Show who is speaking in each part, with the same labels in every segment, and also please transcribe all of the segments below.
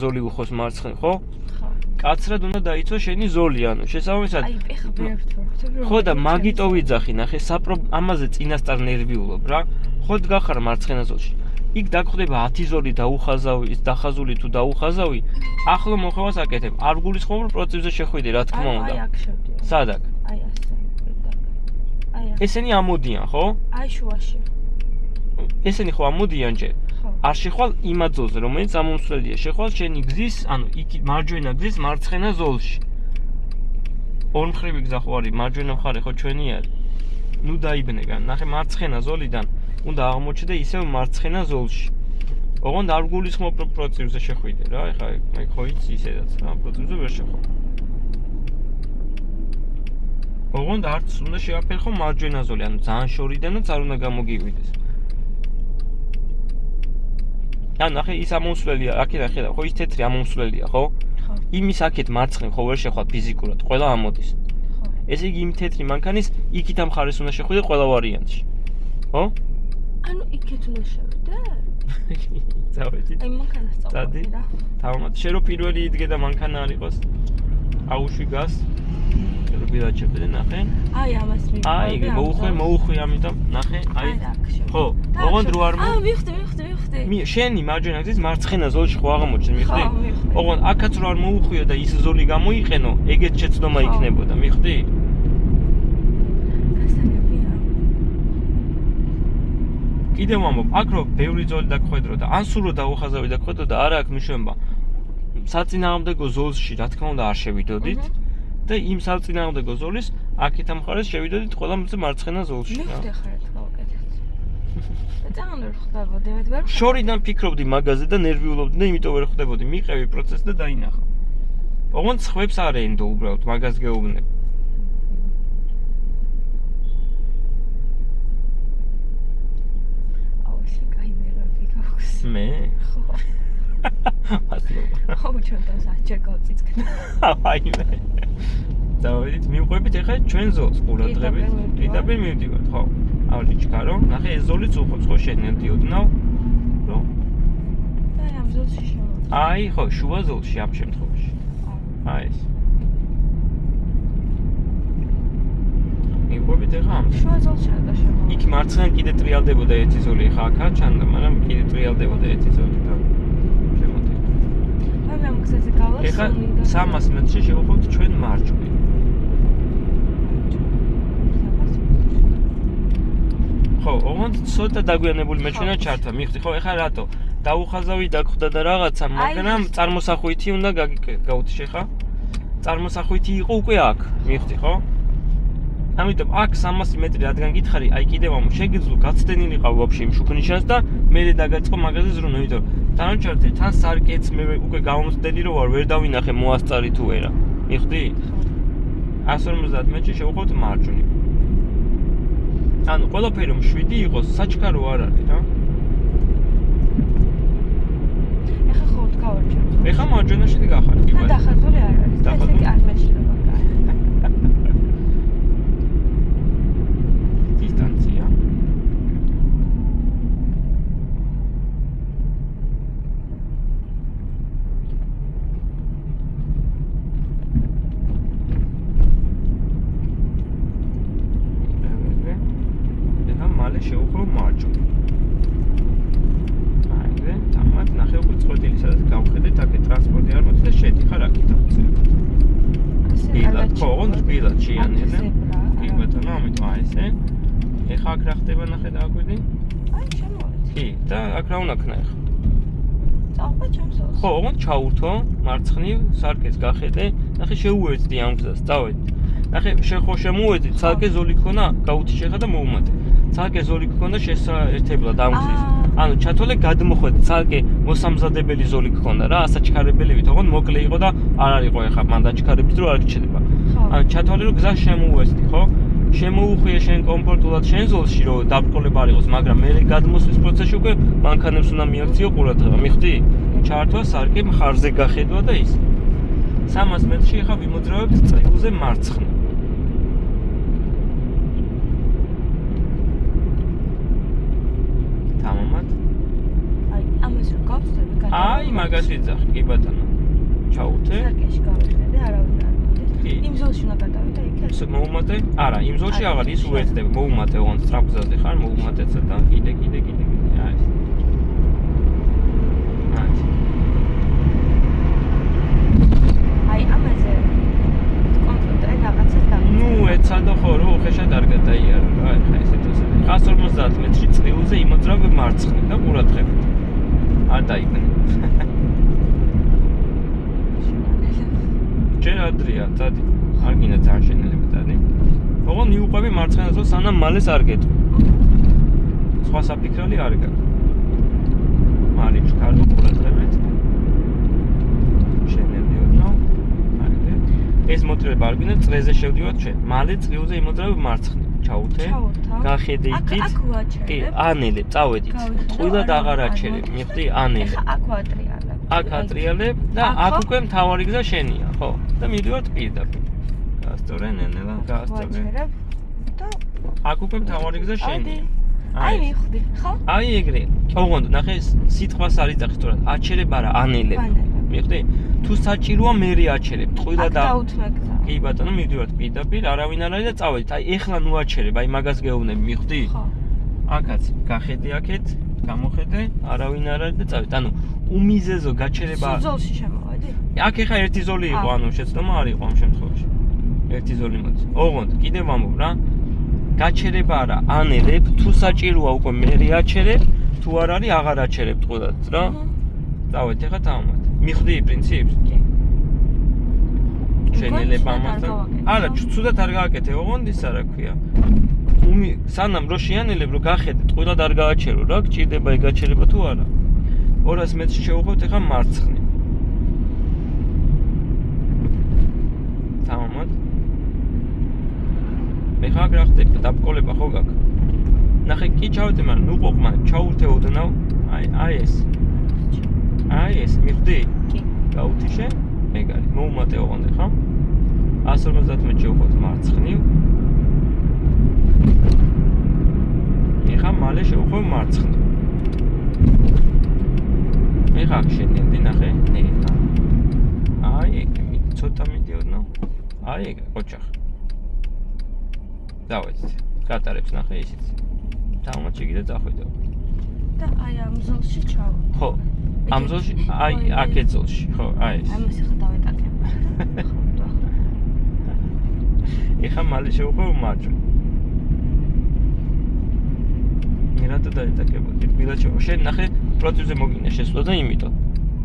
Speaker 1: ზოლი უხოს მარცხნივ, ხო? კაცრად უნდა დაიცვა შენი ზოლი, ანუ შესაბამისად. ხო და მაგიტო ვიძახი, ნახე, ამაზე წინასწარ ნერვიულობ რა. ხო გახარ მარცხენა ზოლში. იქ დაგხვდება 10 ზოლი დაუხაზავი, ის დახაზული თუ დაუხაზავი, ახლო მოხევას აკეთებ. არ გულისხმობ რომ პროცესზე შეხვიდე, რა თქმა უნდა.
Speaker 2: აი აქ შევდივარ.
Speaker 1: სადაკ?
Speaker 2: აი ასე. აი აქ.
Speaker 1: ესენი ამოდიან, ხო?
Speaker 2: აი შუაში.
Speaker 1: ესენი ხო ამოდიან ჯერ? არ შეხვალ იმ აზოლზე, რომელიც ამომსვლელია. შეხვალ შენი გზის, ანუ იქ მარჯვენა გზის მარცხენა ზოლში. ორმხრივი გზა ხო არის, მარჯვენა მხარე ხო ჩვენი არის. ნუ დაიბნეგან, ნახე მარცხენა ზოლიდან უნდა აღმოჩნდე ისევ მარცხენა ზოლში. ოღონდ არ გულისხმობ რომ პროცესზე შეხვიდე რა, ეხლა მე ხო იცი ისედაც რა, პროცესზე ვერ შეხვდ. ოღონდ არც უნდა შეაფერხო მარჯვენა ზოლი, ანუ ძალიან შორიდანაც არ უნდა გამოგივიდეს. ან ნახე ის ამომსვლელია, აქედან ხედავ, ხო ის თეთრი ამომსვლელია, ხო?
Speaker 2: ხო.
Speaker 1: იმის აქეთ მარცხნივ ხო ვერ შეხვალ ფიზიკურად, ყველა ამოდის. ესე იგი იმ თეთრი მანქანის იქით ამ ხარეს უნდა შეხვიდე ყველა ვარიანტში. ხო?
Speaker 2: ანუ იქეთ უნდა შევიდე?
Speaker 1: წავედი.
Speaker 2: აი მანქანას წავედი რა.
Speaker 1: თავმად შენ რო პირველი იდგე და მანქანა არ იყოს აუშვი გას. რო ბილაჩებდე ნახე.
Speaker 2: აი ამას მივხვდი.
Speaker 1: აი მოუხვი, ამიტომ ნახე, აი. ხო, ოღონდ რო არ
Speaker 2: აა მივხვდი.
Speaker 1: შენი მარჯვენა გზის მარცხენა ზოლში ხო აღმოჩნდა, მიხდი? ოღონდ აქაც რო არ მოუხვიო და ის ზოლი გამოიყენო, ეგეც შეცდომა იქნებოდა, მიხდი? კიდევ ვამბობ, აქ რო ბევრი ზოლი დაგხვედრო და ან სულ რო დაუხაზავი დაგხვედრო და არა აქვს მნიშვნელობა. საწინააღმდეგო ზოლში, რა თქმა უნდა, არ შევიდოდით და იმ საწინააღმდეგო ზოლის აქეთ ამ მხარეს შევიდოდით ყველა მარცხენა ზოლში რა.
Speaker 2: მივხვდი ხარ ეთქვა უკეთეთ. ძალიან ვერ ხვდებოდი, ვერ
Speaker 1: შორიდან ფიქრობდი მაგაზე და ნერვიულობდი და იმიტომ ვერ ხვდებოდი. მიყევი პროცესს და დაინახავ. ოღონდ სხვებს არ ენდო უბრალოდ მაგას გეუბნებ. მე?
Speaker 2: ხო.
Speaker 1: მადლობა.
Speaker 2: ხო, ჩვენ საჭერ გავწიწკნე.
Speaker 1: აიმე. დავედით, მივყვებით ახლა ჩვენ ზოლს ყურადღებით. პირდაპირ მივდივართ, ხო. ავლიჩკარო, ნახე ეს ზოლიც უხობს ხო შენ ნებდიოდნავ, რო?
Speaker 2: აი ამ ზოლში შემოვიდა.
Speaker 1: აი, ხო, შუა ზოლში ამ შემთხვევაში. აი ეს. მივყვებით ახლა ამ
Speaker 2: შუა ზოლში არ შემოვიდა.
Speaker 1: იქ მარცხენა კიდე ტრიალდებოდა ერთი ზოლი, ხა აქა ჩანდა, მაგრამ კიდე ტრიალდებოდა ერთი ზოლი და შემოდი.
Speaker 2: აი ამ გზაზე გავლა
Speaker 1: ეხლა 300 მეტრში შევხვდით ჩვენ მარჯვნივ. ხო, ოღონდ ცოტა დაგვიანებული მეჩვენა ჩართვა. მიხდი ხო, ეხლა რატო? დაუხაზავი დაგხვდა და რაღაცა, მაგრამ წარმოსახვითი უნდა გავუთიშე ხა? წარმოსახვითი იყო უკვე აქ, მიხდი ხო? ამიტომ აქ 300 მეტრი რადგან გითხარი, აი კიდევ ამ შეგიძლო გაცდენილიყავ ვაფშე იმ შუქნიშანს და მე დაგაწყო მაგაზე ზრუნვა, იმიტომ დანარჩენზე თან სარკეც მე უკვე გამომწდენი რო ვარ, ვერ დავინახე მოასწარი თუ არა. მიხდი? 150 მეტრში შევხვდით მარჯვნივ. ანუ ყველაფერი 7 იყოს, საჩქარო არ არის რა.
Speaker 2: ეხა ხო გავარჩევ.
Speaker 1: ეხა მარჯვენაში გახარ, კი ბატონო.
Speaker 2: დახაზული არ არის. ესე კი არ მეჩნდება კაი.
Speaker 1: დისტანცია. შევუხო მარჯვნივ. აიგე, თამად ნახე უკვე წყვეტილი სადაც გავხედეთ, აქ ტრანსპორტი არ მოდის და შედიხარ აქეთ ახლა. ბილად, ხო, ბილად შეიანერე. კი ბატონო, ამიტომ აი ესე. ეხა აქ რა ხდება ნახე დააგვიდი?
Speaker 2: აი შემოვედი.
Speaker 1: კი, და აქ რა უნდა ქნა ეხა?
Speaker 2: წავყვა ჩემს ზოლს.
Speaker 1: ხო, ოღონდ ჩაურთო, მარცხნივ, სარკეს გახედე, ნახე შეუერთდი ამ გზას, წავედი. ნახე, შენ ხო შემოვედი, ცალკე ზოლი გქონა, გაუთიშე ხა და მოუმატე. ცალკე ზოლი გქონდა შესაერთებლად ამ გზის. ანუ ჩათოლე გადმოხვედი, ცალკე მოსამზადებელი ზოლი გქონდა რა, ასაჩქარებელი ვით, ოღონდ მოკლე იყო და არ არისო ეხა მან დაჩქარებით რომ არ გიჩნდება. ანუ ჩათოლე რომ გზა შემოუვესდი, ხო? შემოუხვიე შენ კომფორტულად შენ ზოლში რომ დაბრკოლება არ იყოს, მაგრამ მე გადმოსვლის პროცესში უკვე მანქანებს უნდა მიაქციო ყურადღება, მიხდი? ჩართვა სარკე მხარზე გახედვა და ის. 300 მეტრში ეხა ვიმოძრავებთ წრილზე მარცხნივ. თამამად?
Speaker 2: აი ამას რომ გავხსნები, გადავიდე.
Speaker 1: აი, მაგას ვიძახ, კი ბატონო. ჩაუთე.
Speaker 2: სარკეში გავიხედე, არავინ არ მოდის.
Speaker 1: კი.
Speaker 2: იმ ზოლში უნდა გადავიდე იქ.
Speaker 1: მოუმატე? არა, იმ ზოლში აღარ ის უერთდება. მოუმატე, ოღონდ სტრაფგზაზე ხარ, მოუმატეცა და კიდე. აი ეს.
Speaker 2: აი, ამაზე კონტროლ რაღაცას დავიწყე.
Speaker 1: ნუ, ეცადო ხო, რო უხეშად არ გადაიარო რა, ეხა ესეთ ასე. 150 მეტრი წრიულზე იმოძრავე მარცხნივ და ყურადღებით. არ დაიგნე. ჯერ ადრია, დადი. არ გინდა ძალიან შენელება, დადი. ოღონდ მიუყვები მარცხენაზე, სანამ მალეს არ გეტყვი. სხვა საფიქრალი არ გაქვს. მალე ჩქარო ყურადღებით. შენელდიოდნო. აიდე. ეს მოტრება არ გინდა წრეზე შევდივართ ჩვენ. მალე წრიულზე იმოძრავე მარცხნივ. ჩაუთე. გახედე იქით.
Speaker 2: აქ ვაჩერებ.
Speaker 1: კი, ანელებ, წავედით. ყვილად აღარ აჩერებ, მიხვდი, ანელებ.
Speaker 2: ეხა აქ ვატრიალებ.
Speaker 1: აქ ატრიალებ და აქ უკვე მთავარი გზა შენია, ხო? და მივიდივართ პირდაპირ. გასწორე, ნენელა, გასწორე.
Speaker 2: ვაჩერებ და
Speaker 1: აქ უკვე მთავარი გზა შენია.
Speaker 2: აი მივხვდი, ხო?
Speaker 1: აი ეგრე. ოღონდ ნახე, სიტყვას არ იძახი სწორად. აჩერებ არა, ანელებ. მიხვდი? თუ საჭიროა მერე აჩერებ, ყვილა და
Speaker 2: დაუთმე გზა.
Speaker 1: კი ბატონო, მივიდივართ პირდაპირ, არავინ არ არის და წავედით. აი ეხლა ნუ აჩერებ, აი მაგას გეუბნები, მიხვდი?
Speaker 2: ხო.
Speaker 1: აქაც გახედე აქეთ, გამოხედე, არავინ არ არის და წავედით. ანუ უმიზეზო გაჩერება
Speaker 2: ზოლში შემოვედი?
Speaker 1: აქ ეხა ერთი ზოლი იყო, ანუ შეცდომა არ იყო ამ შემთხვევაში. ერთი ზოლი მოდის. ოღონდ კიდევ ვამბობ რა. გაჩერება არა, ანელებ, თუ საჭიროა უკვე მერე აჩერებ, თუ არ არის აღარ აჩერებ ყვილად რა. წავედით ეხა დავამატე. მიხვდი პრინციპს?
Speaker 2: კი.
Speaker 1: შენელება ამასთან. არა, ცუდად არ გააკეთე, ოღონდ ის არა ქვია. სანამ რო შეანელებ, რო გახედე, ყვილად არ გააჩერო რა, გჭირდება ეგ გაჩერება თუ არა. 200 მეტრში შევუხვევთ ეხა მარცხნივ. თამამად. ეხა რა ხდება? დაბკოლება ხო გაქვს? ნახე, კი ჩავდე, მაგრამ ნუ ყოფმა, ჩაურთე ოდნავ. აი ეს. აი ეს, მიხვდი?
Speaker 2: კი.
Speaker 1: გაუთიშე? ეგ არის. მოუმატე ოღონდ ეხა. 150 მეტრში შევუხვევთ მარცხნივ. ეხა მალე შევუხვევ მარცხნივ. ეხა შენელდი ნახე, ნენა. აი ეგ, ცოტა მიდიოდნო. აი ეგ, ოჩახ. დავედით. გატარებს ნახე ისიც. დავამატე კიდე წახვიდე.
Speaker 2: და აი ამ ზოლში ჩავა.
Speaker 1: ხო. ამ ზოლში, აი აქეთ ზოლში, ხო, აი ეს.
Speaker 2: ამას ეხა დავეტაკებ.
Speaker 1: ეხა მალე შევუხვევ მარჯვნივ. მერატო დაეტაკებოდი, ბილად შევა. შენ ნახე, პროცესზე მოგინდა შესვლა და იმიტომ.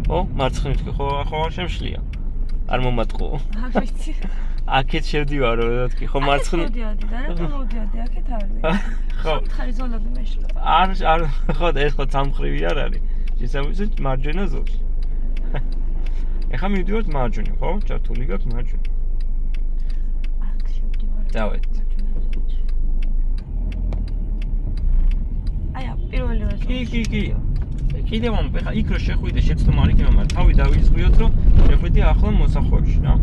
Speaker 1: ხო, მარცხნივ თქვი, ხო არ შემშლია. არ მომატყო.
Speaker 2: არ ვიცი.
Speaker 1: აქეთ შევდივარო, თქვი, ხო მარცხნივ.
Speaker 2: მოდიოდი და რატომ მოდიოდი, აქეთ არ ვიცი.
Speaker 1: ხო.
Speaker 2: ხარ ზოლები მეშლა.
Speaker 1: არ ხო, ეს ხო სამხრივი არ არის. შესაბამისად მარჯვენა ზოლში. ეხა მივდივართ მარჯვნივ, ხო? ჩართული გაქვს მარჯვნივ.
Speaker 2: აქ შევდივარ.
Speaker 1: დავედით.
Speaker 2: აი, პირველი ზოლში.
Speaker 1: კი. კიდევ ამ ეხა იქ რო შეხვიდე, შეცდომა არ იქნება, მაგრამ თავი დავიზღვიოთ, რომ შეხვიდე ახლა მოსახვევში რა.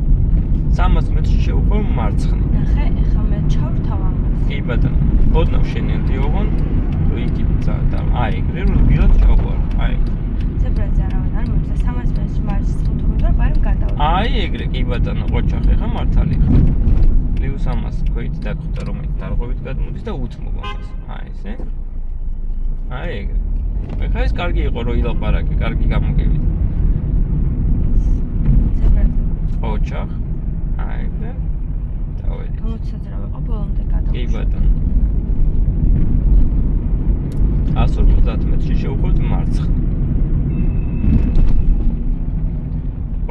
Speaker 1: 300 მეტრში შევუხვევ მარცხნივ.
Speaker 2: ნახე, ეხა მე ჩავრთავ ამას.
Speaker 1: კი ბატონო. ოდნავ შენელდი ოღონდ, რომ იქით და აი ეგრე რომ ბილად ჩავყარ. აი.
Speaker 2: ზებრაზე არავინ არ მოდის, 300 მეტრში მარცხნივ და ბარემ გადავდი.
Speaker 1: აი ეგრე, კი ბატონო, ოჩახ ეხა მართალი ხარ. პლუს 300 ქვით დაგხვდა, რომელიც დარღვევით გადმოდის და უთმობ ამას. აი ესე. აი ეგრე. ეხა ეს კარგი იყო რომ ილაპარაკე, კარგი გამოგივიდა.
Speaker 2: ზებრაზე.
Speaker 1: ოჩახ. აი ეგრე. დავედით.
Speaker 2: გამოცაძრავე ყო ბოლომდე გადავდი.
Speaker 1: კი ბატონო. 150 მეტრში შევუხვევთ მარცხნივ.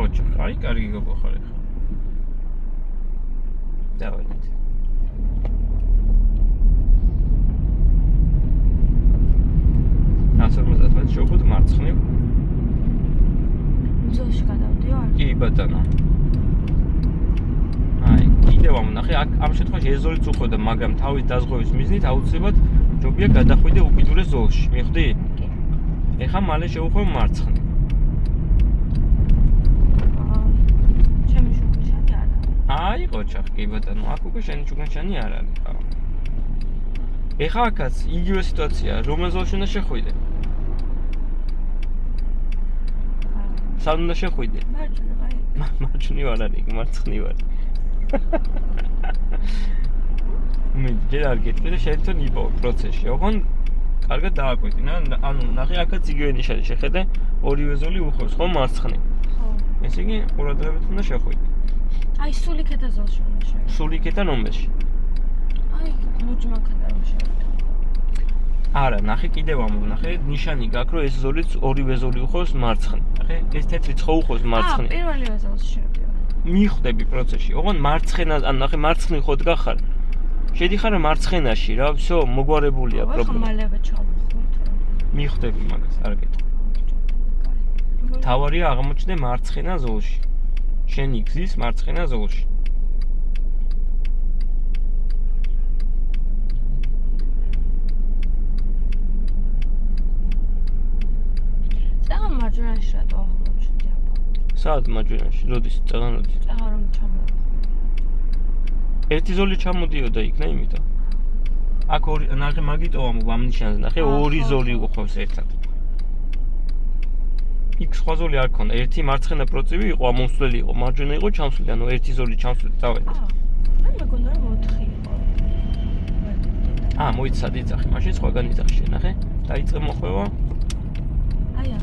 Speaker 1: ოჩახ, აი კარგი გოგოხარ ეხა. დავედით. შევხვდით მარცხნივ.
Speaker 2: ზოლში გადავდივარ?
Speaker 1: კი ბატონო. აი, კიდევ ამნახე, ამ შემთხვევაში ეს ზოლიც უხვევდა, მაგრამ თავის დაზღვევის მიზნით აუცილებლად ჯობია გადახვიდე უკიდურეს ზოლში. მიხვდი?
Speaker 2: კი.
Speaker 1: ეხა მალე შევუხვევ მარცხნივ.
Speaker 2: ჩემი შუქიშანი არ არის.
Speaker 1: აი, ყოჩახ, კი ბატონო, აქ უკვე შენი შუქიშანი არ არის, ხო. ეხა აქაც იგივე სიტუაცია, რომელ ზოლში უნდა შეხვიდე? სად უნდა შეხვიდე?
Speaker 2: მარჯვნივ, აი.
Speaker 1: მარჯვნივ არ არის, მარცხნივ არის. მე ჯერ არ გეტყვი და შენ თვითონ იპოვე პროცესში. ოღონ კარგად დააკვირდი, ანუ ნახე აქაც იგივე ნიშანი შეხედე, ორივე ზოლი უხევს, ხო მარცხნივ.
Speaker 2: ხო.
Speaker 1: ესე იგი ყურადღებით უნდა შეხვიდე.
Speaker 2: აი სულ იქეთა ზოლში უნდა შევიდე.
Speaker 1: სულ იქეთა ნომერში.
Speaker 2: აი ლუჯმანქადა რომ შევიდე.
Speaker 1: არა, ნახე კიდევ ამბობ, ნახე ნიშანი გაქვს, რომ ეს ზოლიც ორივე ზოლი უხევს მარცხნივ. ნახე, ეს თეთრი ცხო უხევს მარცხნივ.
Speaker 2: პირველივე ზოლში შევიდე.
Speaker 1: მიხვდები პროცესში. ოღონ მარცხენა, ანუ ნახე მარცხნივ ხოდ გახარ. შედიხარ მარცხენაში რა, всё, მოგვარებულია პრობლემა.
Speaker 2: ხომალევე ჩავხურთ.
Speaker 1: მიხვდები მაგას, არ გეტყვი. თავარია აღმოჩნდე მარცხენა ზოლში. შენი გზის მარცხენა ზოლში.
Speaker 2: წაღან მარჯვენაში რატო აღმოჩნდი აბა?
Speaker 1: სად მარჯვენაში? როდის წაღან როდის?
Speaker 2: წაღან რომ ჩამოვიდა.
Speaker 1: ერთი ზოლი ჩამოდიოდა იქ, იმიტომ. აქ ორი, ნახე მაგიტო ამბობ ამ ნიშანზე, ნახე ორი ზოლი უხევს ერთად. იქ სხვა ზოლი არ ქონდა, ერთი მარცხენა პროცევი იყო, ამოსვლელი იყო, მარჯვენა იყო ჩამსვლელი, ანუ ერთი ზოლი ჩამსვლელი დავედა.
Speaker 2: მე მეგონა რომ 4 იყო.
Speaker 1: მოიცადი იძახი, მაშინ სხვაგან იძახი შენ, ნახე? დაიწყე მოხვევა.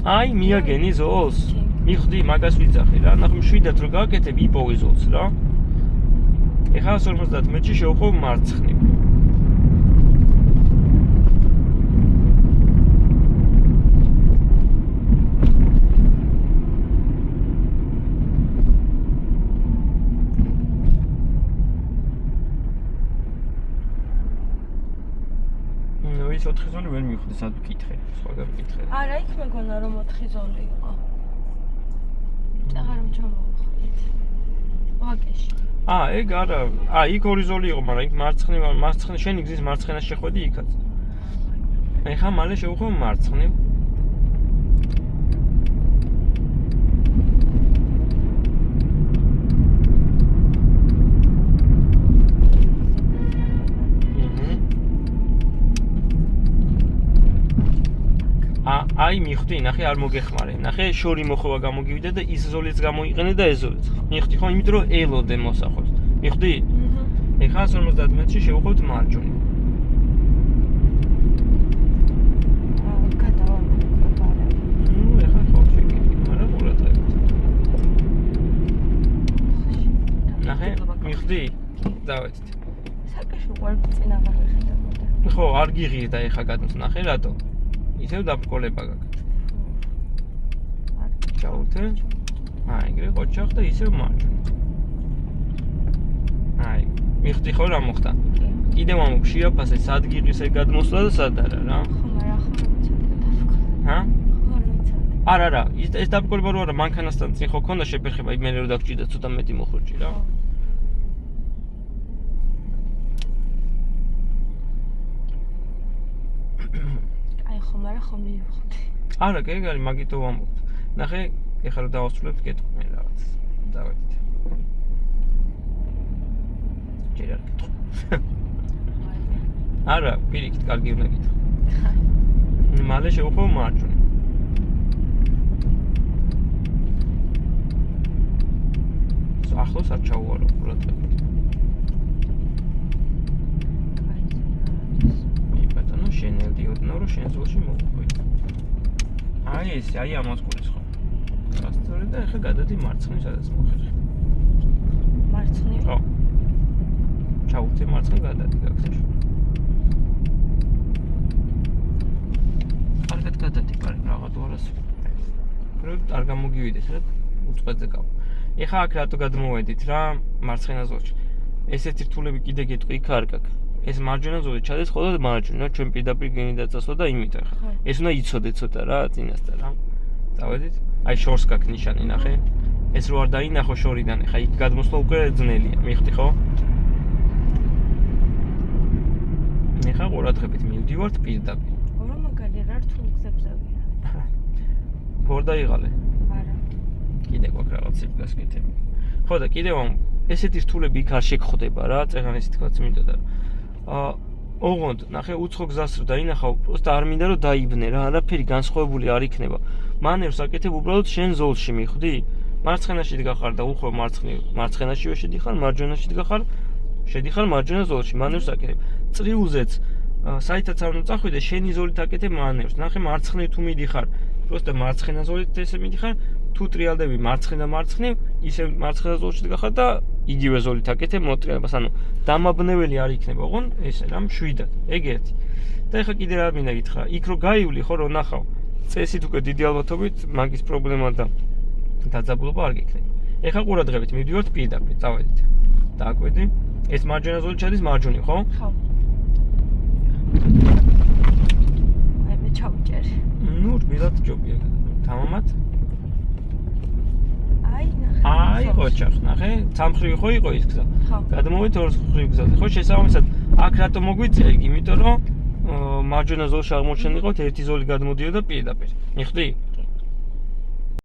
Speaker 2: აი,
Speaker 1: მიაგენი ზოლს. მიხვდი, მაგას ვიძახი რა, ნახე მშვიდად რო გააკეთებ, იპოვე ზოლს რა. ეხლა 150 მეტრში შევხვევ მარცხნივ. ის 4 ზოლი ვერ მივხვდი, სად ვკითხე, სხვაგან ვკითხე.
Speaker 2: არა, იქ მეგონა რომ 4 ზოლი იყო. წაღან რომ ჩამოვხდით. ვაკეში.
Speaker 1: ეგ არა. იქ ორი ზოლი იყო, მაგრამ იქ მარცხნივ, შენი გზის მარცხენას შეხვედი იქაც. ეხლა მალე შევხვევ მარცხნივ. აი მიხვდი, ნახე არ მოგეხმარე. ნახე შორი მოხვევა გამოგივიდა და ის ზოლიც გამოიყენე და ეს ზოლიც. მიხვდი ხო, იმიტომ რომ ელოდე მოსახავს. მიხვდი? ეხლა 150 მეტრში შევხვევთ მარჯვნივ.
Speaker 2: გადავამოკვებარე.
Speaker 1: ეხლა ხო შეგიძლია, მაგრამ ყურადღებით. ნახე, მიხვდი? დავეთით.
Speaker 2: საკეში უყარ წინ აღარ ვეხედებოდა.
Speaker 1: ხო, არ გიღირდა ეხლა გადმოს, ნახე რატო? ისევ დაბრკოლება გაქვს. ჩაურთე. ეგრე ყოჩახ და ისევ მარჯვნივ. მიხვდი ხო რა მოხდა? კიდევ ამბობ შეაფასე, სად გიღის ეგ გადმოსვლა და სად არა რა.
Speaker 2: ხო, მაგრამ ახლა რომ ვიცოდი დავკო. არა,
Speaker 1: ეს დაბრკოლება რო არა, მანქანასთან წინ ხო ქონდა შეფერხება, მე რო დაგჭირდა ცოტა მეტი მოხურჭი რა.
Speaker 2: ხომ არა ხომ მივხვდი.
Speaker 1: არა, კი არის, მაგითო ვამბობ. ნახე, ეხლა რომ დავასრულებთ, გეტყვი მე რაღაც. დავედით. ჯერ არ გეტყვი. არა, პირიქით, კარგი უნდა გითხრა. მალე შევხვევ მარჯვნივ. ახლოს არ ჩავუარო ყურადღებით. შენელდიოდნო რომ შენ ზოლში მოვყვი. აი ამას გულის ხო. გასწორე და ეხლა გადადი მარცხნივ, სადაც მოხერხე.
Speaker 2: მარცხნივ?
Speaker 1: ხო. ჩაუწე მარცხნივ გადადი გაგზავნა. კარგად გადადი, რაღაც ორას. რომ არ გამოგივიდეს რა უწყეთზე გავ. ეხლა აქ რატო გადმოვედით რა მარცხენა ზოლში. ესეთი რთულები კიდე გეტყვი იქ არ გაქვს. ეს მარჯვენა ზოლი ჩადეს ხოლმე მარჯვენა, ჩვენ პირდაპირ გენი დაწასვლა და იმით ახლა. ეს უნდა იცოდე ცოტა რა, წინასწარ რა. დავედით? აი შორს გაქვს ნიშანი, ნახე. ეს რო არ დაინახო შორიდან, ახლა იქ გადმოსვლა უკვე ძნელია, მიხვდი ხო? ეხლა ყურადღებით მივდივართ პირდაპირ.
Speaker 2: ორი მაგალითად რა რთულ გზებზავია.
Speaker 1: ფორ დაიღალე?
Speaker 2: არა.
Speaker 1: კიდე გვაქვს რაღაც სიფგასკეთები. ხო და კიდევ ესეთი რთულები იქ არ შეგხვდება რა, წეღან ისე თქვაც მინდოდა. ოღონდ ნახე უცხო გზას რო დაინახავ, პროსტა არ მინდა რომ დაიბნე რა, არაფერი განსხვავებული არ იქნება. მანევრს აკეთებ უბრალოდ შენ ზოლში მიხვდი? მარცხენაში დგახარ და უხო მარცხენაშივე შედიხარ, მარჯვენაში დგახარ, შედიხარ მარჯვენა ზოლში, მანევრს აკეთებ. წრიულზეც საითაც არ უნდა წახვიდე, შენი ზოლით აკეთებ მანევრს. ნახე მარცხნივ თუ მიდიხარ, პროსტა მარცხენა ზოლით ესე მიდიხარ, თუ ტრიალდები მარცხნივ, ისე მარცხენა ზოლში დგახარ და იგივე ზოლით აკეთებ მოტრიალებას, ანუ დამაბნეველი არ იქნება, ოღონ ესე რა მშვიდად. ეგ ერთი. და ეხლა კიდე რა მინდა გითხრა, იქ რო გაივლი ხო რო ნახავ, წესით უკვე დიდი ალბათობით მაგის პრობლემა და დაძაბულობა არ გიქნება. ეხლა ყურადღებით მივდივართ პირდაპირ, წავედით. დააკვირდი. ეს მარჯვენა ზოლი ჩადის მარჯვნივ, ხო?
Speaker 2: ხო. აი მე ჩავიჭერი.
Speaker 1: ნუ რბილად ჯობია. თამამად.
Speaker 2: აი,
Speaker 1: ოჩახ, ნახე, სამხრივი ხო იყო ის გზა.
Speaker 2: ხო.
Speaker 1: გადმოვით ოთხივი გზაზე. ხო, შესაბამისად, აქ რატომ მოგვიწია? იმიტომ რომ მარჯვენა ზოლში აღმოჩენილიყავთ ერთი ზოლი გადმოდიოდა პირდაპირ. მიხვდი?